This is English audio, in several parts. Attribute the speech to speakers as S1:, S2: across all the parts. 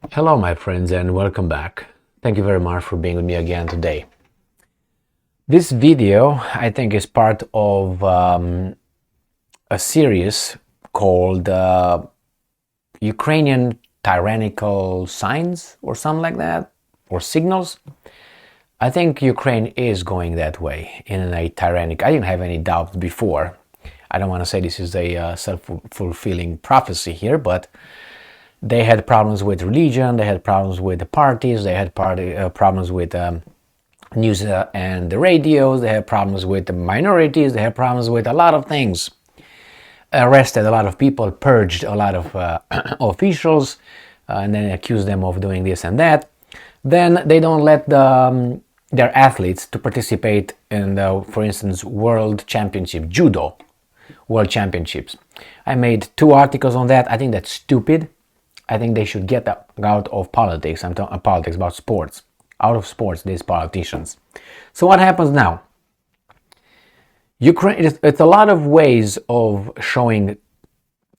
S1: Hello, my friends, and welcome back. Thank you very much for being with me again today. This video, I think, is part of a series called Ukrainian Tyrannical Signs or something like that, or Signals. I think Ukraine is going that way in a tyrannic. I didn't have any doubts before. I don't want to say this is a self-fulfilling prophecy here, but they had problems with religion, they had problems with the parties, they had problems with news and the radios, they had problems with the minorities, they had problems with a lot of things. Arrested a lot of people, purged a lot of officials, and then accused them of doing this and that. Then they don't let their athletes to participate in the, for instance, World Championship, Judo World Championships. I made 2 articles on that. I think that's stupid. I think they should get out of politics. I'm talking politics about sports. Out of sports, these politicians. So what happens now? Ukraine, it's a lot of ways of showing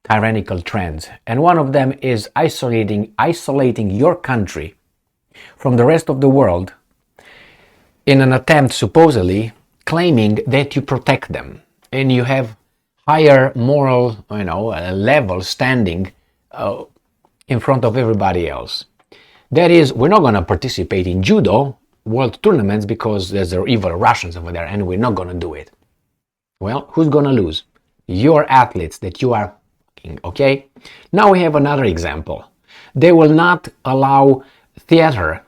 S1: tyrannical trends. And one of them is isolating your country from the rest of the world in an attempt, supposedly, claiming that you protect them. And you have higher moral, level standing in front of everybody else. That is, we're not going to participate in judo world tournaments because there's the evil Russians over there and we're not going to do it. Well, who's going to lose? Your athletes that you are, okay? Now we have another example. They will not allow theater,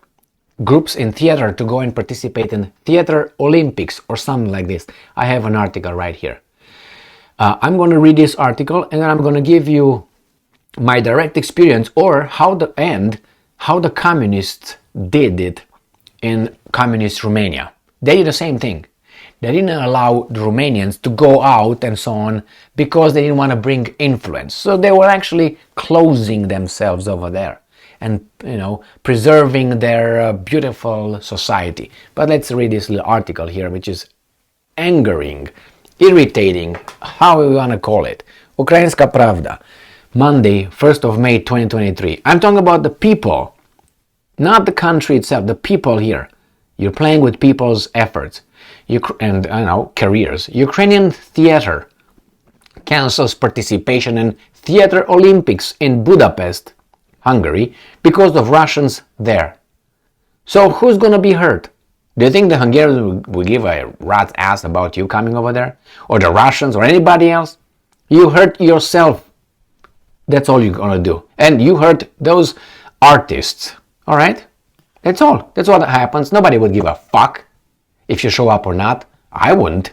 S1: groups in theater to go and participate in theater Olympics or something like this. I have an article right here. I'm going to read this article and then I'm going to give you my direct experience or how the communists did it in communist Romania. They did the same thing. They didn't allow the Romanians to go out and so on because they didn't want to bring influence. So they were actually closing themselves over there and, preserving their beautiful society. But let's read this little article here, which is angering, irritating, how we want to call it. Ukrainska Pravda. Monday, 1st of May 2023. I'm talking about the people, not the country itself, the people here. You're playing with people's efforts and careers. Ukrainian theater cancels participation in Theater Olympics in Budapest, Hungary, because of Russians there. So who's going to be hurt? Do you think the Hungarians will give a rat's ass about you coming over there? Or the Russians or anybody else? You hurt yourself. That's all you're gonna do. And you hurt those artists. Alright? That's all. That's what happens. Nobody would give a fuck if you show up or not. I wouldn't.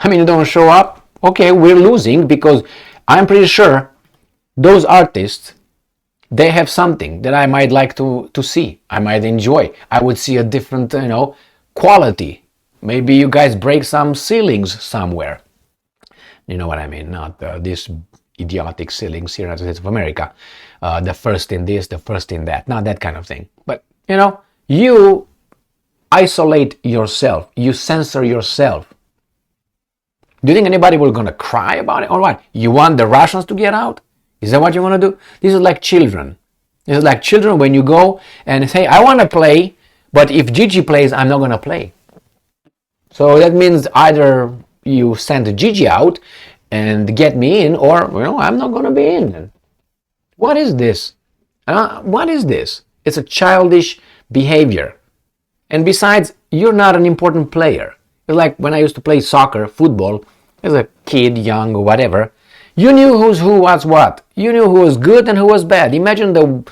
S1: I mean, you don't show up? Okay, we're losing because I'm pretty sure those artists, they have something that I might like to see. I might enjoy. I would see a different, quality. Maybe you guys break some ceilings somewhere. You know what I mean? Not this idiotic ceilings here in the States of America. The first in this, the first in that. Not that kind of thing. But, you isolate yourself. You censor yourself. Do you think anybody will gonna cry about it or what? You want the Russians to get out? Is that what you want to do? This is like children. This is like children when you go and say, I want to play, but if Gigi plays, I'm not going to play. So that means either you send Gigi out and get me in, or I'm not going to be in. What is this? What is this? It's a childish behavior. And besides, you're not an important player. It's like when I used to play soccer, football, as a kid, young or whatever, you knew who's who, what's what. You knew who was good and who was bad. Imagine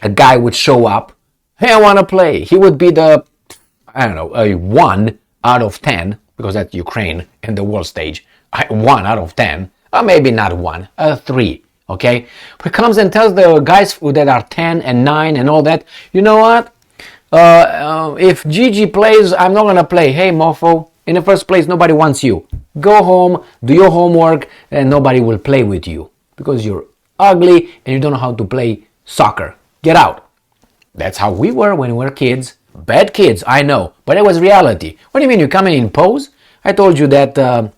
S1: a guy would show up, hey, I want to play. He would be a 1 out of 10, because that's Ukraine in the world stage. 1 out of 10, or maybe not 1, 3, okay? He comes and tells the guys that are 10 and 9 and all that, you know what? If Gigi plays, I'm not going to play. Hey, mofo, in the first place, nobody wants you. Go home, do your homework, and nobody will play with you because you're ugly and you don't know how to play soccer. Get out. That's how we were when we were kids. Bad kids, I know, but it was reality. What do you mean you come and impose? I told you that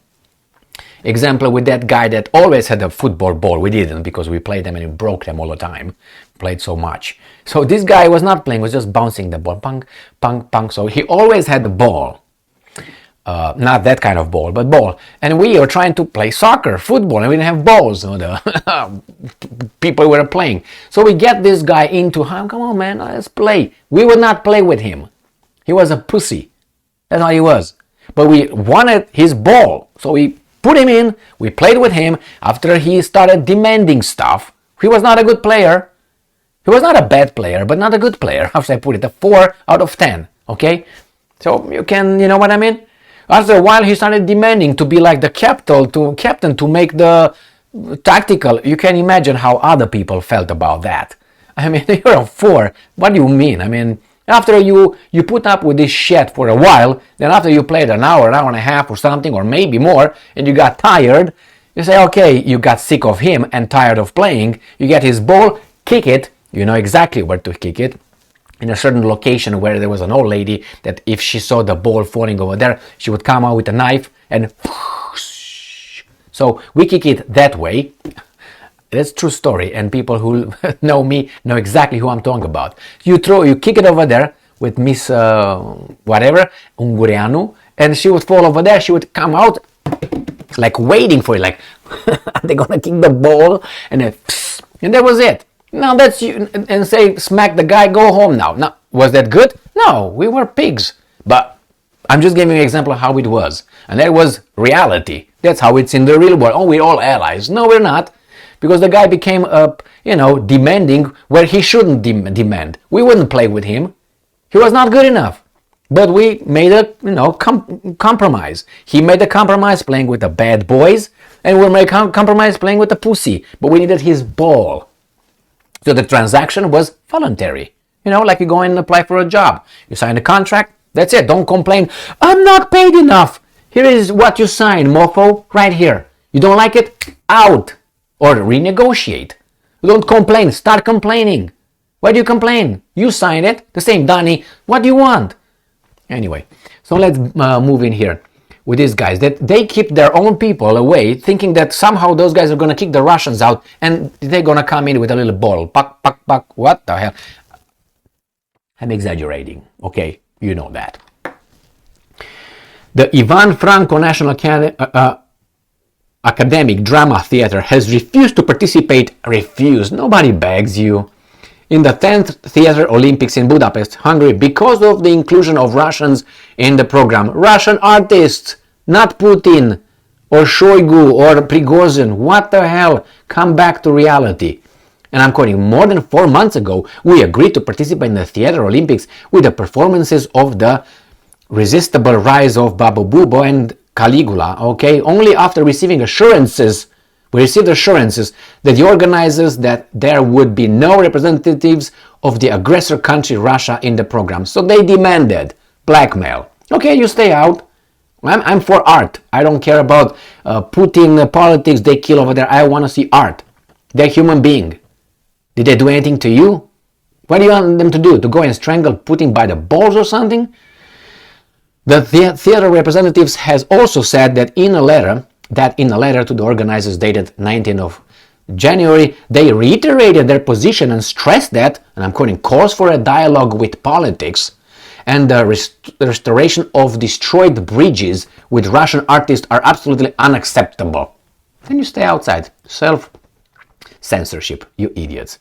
S1: Example with that guy that always had a football ball. We didn't, because we played them and we broke them all the time. Played so much. So this guy was not playing, was just bouncing the ball. Punk, punk, punk. So he always had the ball. Not that kind of ball, but ball. And we were trying to play soccer, football, and we didn't have balls. So the people were playing. So we get this guy into, come on, man, let's play. We would not play with him. He was a pussy. That's how he was. But we wanted his ball. So we put him in. We played with him. After he started demanding stuff, he was not a good player. He was not a bad player, but not a good player. How should I put it? A 4 out of 10. Okay? So you know what I mean? After a while, he started demanding to be like the captain to make the tactical. You can imagine how other people felt about that. I mean, you're a 4. What do you mean? I mean, after you put up with this shit for a while, then after you played an hour and a half or something, or maybe more, and you got tired, you say, okay, you got sick of him and tired of playing. You get his ball, kick it. You know exactly where to kick it. In a certain location where there was an old lady that if she saw the ball falling over there, she would come out with a knife and so we kick it that way. That's true story, and people who know me know exactly who I'm talking about. You kick it over there with Miss whatever, Ungureanu, and she would fall over there. She would come out like waiting for it, like they're gonna kick the ball, and then, and that was it. Now that's you, and say smack the guy, go home now. Now, was that good? No, we were pigs. But I'm just giving you an example of how it was. And that was reality. That's how it's in the real world. Oh, we're all allies. No, we're not. Because the guy became, demanding where he shouldn't demand. We wouldn't play with him. He was not good enough. But we made a, compromise. He made a compromise playing with the bad boys, and we made a compromise playing with the pussy. But we needed his ball. So the transaction was voluntary. Like you go in and apply for a job. You sign a contract, that's it. Don't complain, I'm not paid enough. Here is what you signed, mofo, right here. You don't like it? Out. Or renegotiate. Don't complain, start complaining. Why do you complain? You signed it. The same, Donnie, what do you want? Anyway, so let's move in here with these guys, that they keep their own people away, thinking that somehow those guys are going to kick the Russians out and they're going to come in with a little ball. Puck, puck, puck. What the hell? I'm exaggerating. Okay, you know that. The Ivan Franco National Academic Drama Theater has refused to participate. Refused. Nobody begs you. In the 10th Theater Olympics in Budapest, Hungary, because of the inclusion of Russians in the program. Russian artists, not Putin or Shoigu or Prigozhin. What the hell? Come back to reality. And I'm quoting, more than 4 months ago, we agreed to participate in the Theater Olympics with the performances of the Resistible Rise of Babu Bubo and Caligula, okay? Only after receiving assurances, we received assurances that the organizers that there would be no representatives of the aggressor country Russia in the program. So they demanded blackmail. Okay, you stay out. I'm for art. I don't care about Putin politics they kill over there. I want to see art. They're human being. Did they do anything to you? What do you want them to do? To go and strangle Putin by the balls or something? The theater representatives has also said that in a letter to the organizers dated 19th of January, they reiterated their position and stressed that, and I'm quoting, calls for a dialogue with politics and the restoration of destroyed bridges with Russian artists are absolutely unacceptable. Then you stay outside. Self-censorship, you idiots.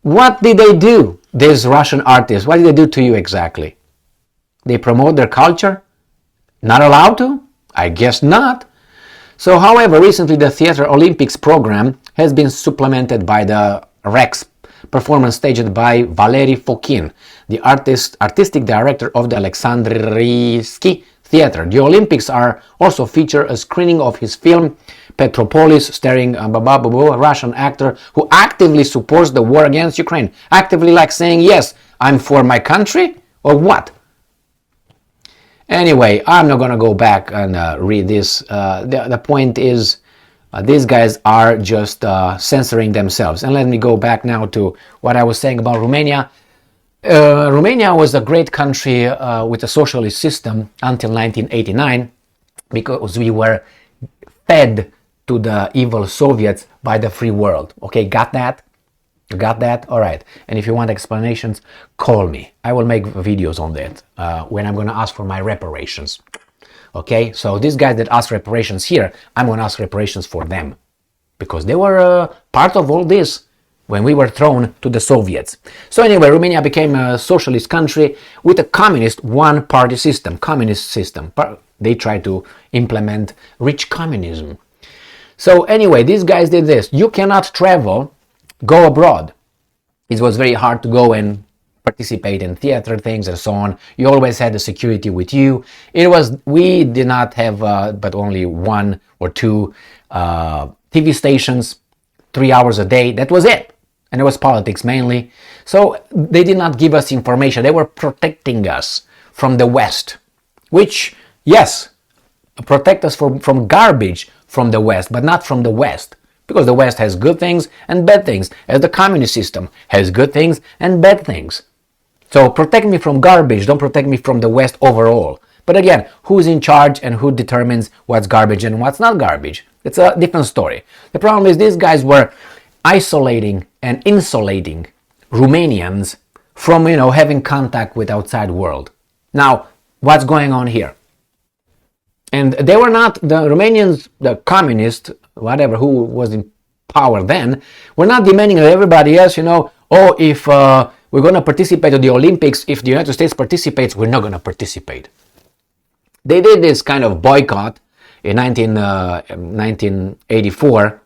S1: What did they do, these Russian artists? What did they do to you exactly? They promote their culture? Not allowed to? I guess not. So, however, recently the Theater Olympics program has been supplemented by the Rex performance staged by Valery Fokin, the artistic director of the Alexandrinsky Theater. The Olympics are also feature a screening of his film Petropolis, starring a Russian actor who actively supports the war against Ukraine. Actively, like saying, yes, I'm for my country, or what? Anyway, I'm not going to go back and read this. The point is, these guys are just censoring themselves. And let me go back now to what I was saying about Romania. Romania was a great country with a socialist system until 1989, because we were fed to the evil Soviets by the free world. Okay, got that? Got that? All right. And if you want explanations, call me. I will make videos on that when I'm going to ask for my reparations. Okay, so these guys that ask reparations here, I'm going to ask reparations for them because they were part of all this when we were thrown to the Soviets. So anyway, Romania became a socialist country with a communist one-party system, communist system. They tried to implement rich communism. So anyway, these guys did this. You cannot travel, go abroad. It was very hard to go and participate in theater things and so on. You always had the security with you. We did not have but only 1 or 2 TV stations, 3 hours a day. That was it. And it was politics mainly. So they did not give us information. They were protecting us from the West, which, yes, protect us from garbage from the West, but not from the West. Because the West has good things and bad things, as the communist system has good things and bad things. So protect me from garbage, don't protect me from the West overall. But again, who's in charge and who determines what's garbage and what's not garbage? It's a different story. The problem is these guys were isolating and insulating Romanians from, having contact with outside world. Now, what's going on here? And they were not, the Romanians, the communists, whatever, who was in power then, were not demanding that everybody else, if we're going to participate in the Olympics, if the United States participates, we're not going to participate. They did this kind of boycott in 1984,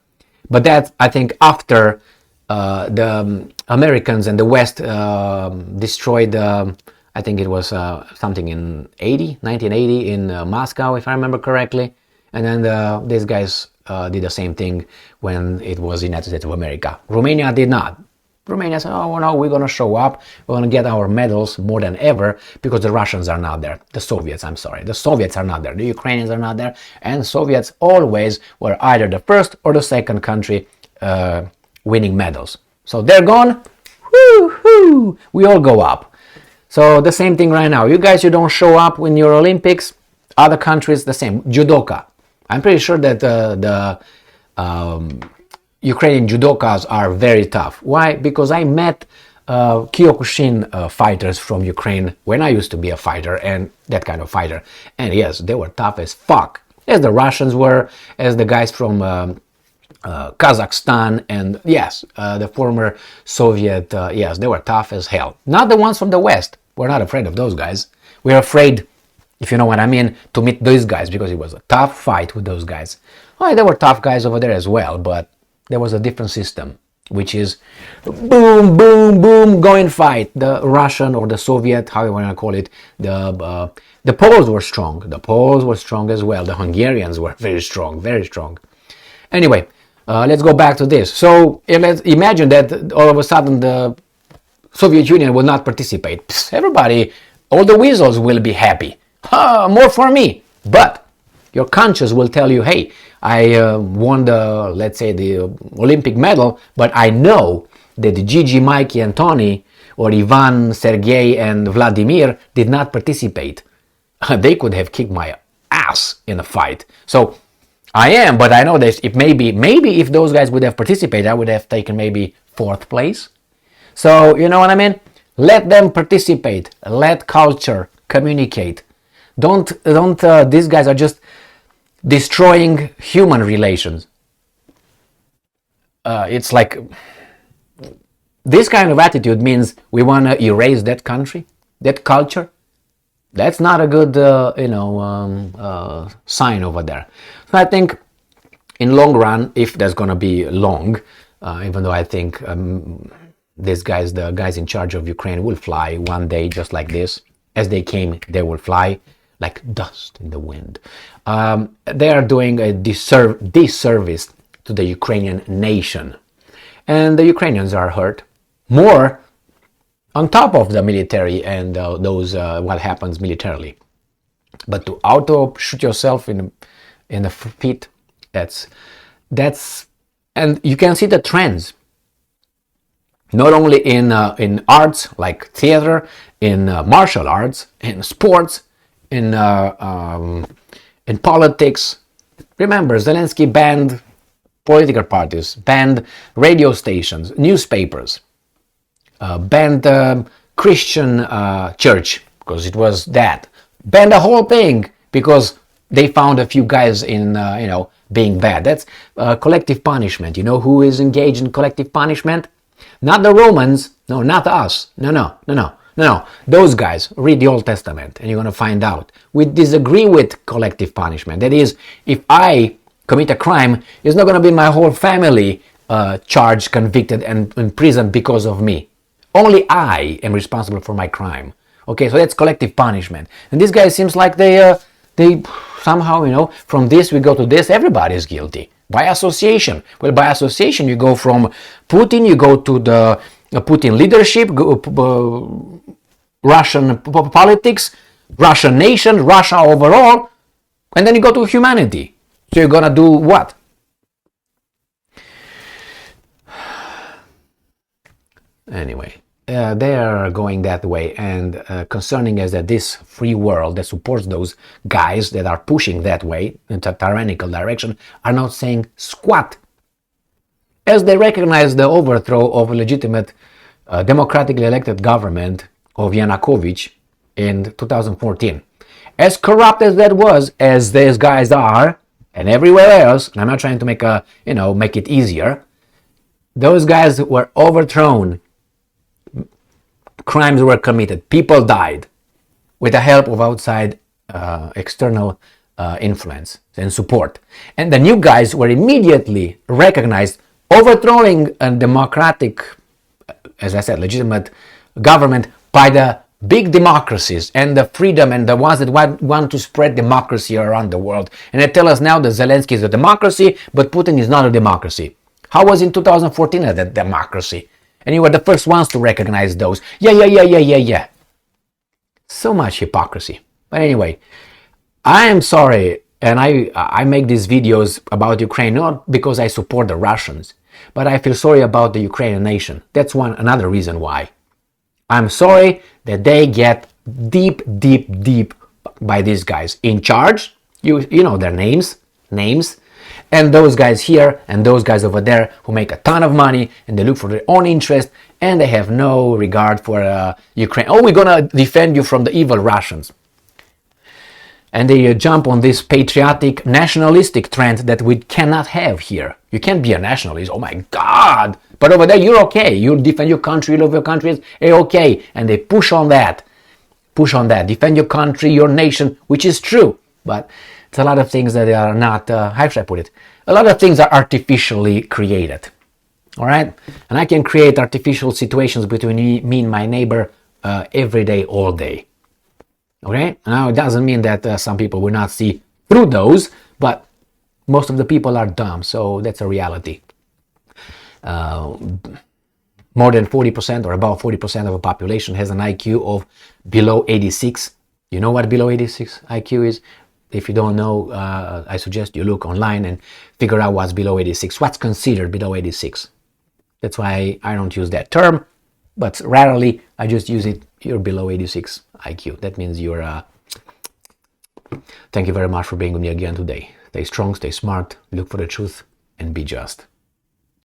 S1: but that's, I think, after the Americans and the West destroyed, I think it was something in 1980 in Moscow, if I remember correctly. And then these guys did the same thing when it was the United States of America. Romania did not. Romania said, oh no, we're going to show up, we're going to get our medals more than ever because the Russians are not there. The Soviets are not there. The Ukrainians are not there. And Soviets always were either the first or the second country winning medals. So they're gone, woo-hoo, we all go up. So the same thing right now. You guys, you don't show up in your Olympics, other countries the same. Judoka. I'm pretty sure that the Ukrainian judokas are very tough. Why? Because I met Kyokushin fighters from Ukraine when I used to be a fighter and that kind of fighter. And yes, they were tough as fuck. As the Russians were, as the guys from Kazakhstan, and yes, the former Soviet, yes, they were tough as hell. Not the ones from the West. We're not afraid of those guys. We're afraid, if you know what I mean, to meet those guys because it was a tough fight with those guys. Well, there were tough guys over there as well, but there was a different system, which is boom, boom, boom, go and fight. The Russian or the Soviet, how you want to call it, the Poles were strong. The Poles were strong as well. The Hungarians were very strong, very strong. Anyway, let's go back to this. So let's imagine that all of a sudden the Soviet Union will not participate. Psst, everybody, all the weasels will be happy. More for me. But your conscience will tell you, hey, I won the, let's say, the Olympic medal, but I know that Gigi, Mikey, and Tony, or Ivan, Sergei, and Vladimir did not participate. They could have kicked my ass in a fight. So I am, but I know that if maybe if those guys would have participated, I would have taken maybe 4th place. So you know what I mean? Let them participate. Let culture communicate. Don't. These guys are just destroying human relations. It's like this kind of attitude means we want to erase that country, that culture. That's not a good, sign over there. So I think, in long run, if there's gonna be long, even though I think these guys, the guys in charge of Ukraine, will fly one day just like this. As they came, they will fly like dust in the wind. They are doing a disservice to the Ukrainian nation, and the Ukrainians are hurt more. On top of the military and those what happens militarily, but to auto shoot yourself in the feet, that's, and you can see the trends. Not only in arts like theater, in martial arts, in sports, in politics, Remember, Zelensky banned political parties, banned radio stations, newspapers, banned Christian church, because it was that. Banned the whole thing because they found a few guys in, being bad. That's collective punishment. You know who is engaged in collective punishment? Not the Romans. No, not us. No. Those guys. Read the Old Testament and you're going to find out. We disagree with collective punishment. That is, if I commit a crime, it's not going to be my whole family charged, convicted, and imprisoned because of me. Only I am responsible for my crime. Okay, so that's collective punishment. And these guys seems like they somehow, from this we go to this, everybody is guilty. By association. Well, by association you go from Putin, you go to the Putin leadership, Russian politics, Russian nation, Russia overall, and then you go to humanity. So you're gonna do what? Anyway, they are going that way, and concerning is that this free world that supports those guys that are pushing that way into a tyrannical direction are not saying squat, as they recognize the overthrow of a legitimate democratically elected government of Yanukovych in 2014. As corrupt as that was, as these guys are, and everywhere else, and I'm not trying to make it easier, those guys were overthrown. Crimes were committed. People died with the help of outside external influence and support. And the new guys were immediately recognized, overthrowing a democratic, as I said, legitimate government by the big democracies and the freedom and the ones that want to spread democracy around the world. And they tell us now that Zelensky is a democracy, but Putin is not a democracy. How was in 2014 a democracy? And you were the first ones to recognize those. Yeah. So much hypocrisy. But anyway, I am sorry, and I make these videos about Ukraine not because I support the Russians, but I feel sorry about the Ukrainian nation. That's another reason why. I'm sorry that they get deep by these guys in charge. You know their names. And those guys here and those guys over there who make a ton of money and they look for their own interest and they have no regard for Ukraine. Oh, we're gonna defend you from the evil Russians. And they jump on this patriotic, nationalistic trend that we cannot have here. You can't be a nationalist, oh my God! But over there you're okay. You defend your country, you love your country, it's okay. And they push on that. Defend your country, your nation, which is true. But it's a lot of things that are not, how should I put it? A lot of things are artificially created. All right? And I can create artificial situations between me and my neighbor every day, all day. Okay? Now, it doesn't mean that some people will not see through those, but most of the people are dumb, so that's a reality. More than 40% or about 40% of the population has an IQ of below 86. You know what below 86 IQ is? If you don't know, I suggest you look online and figure out what's below 86. What's considered below 86? That's why I don't use that term, but rarely I just use it. You're below 86 IQ. That means you're... Thank you very much for being with me again today. Stay strong, stay smart, look for the truth, and be just.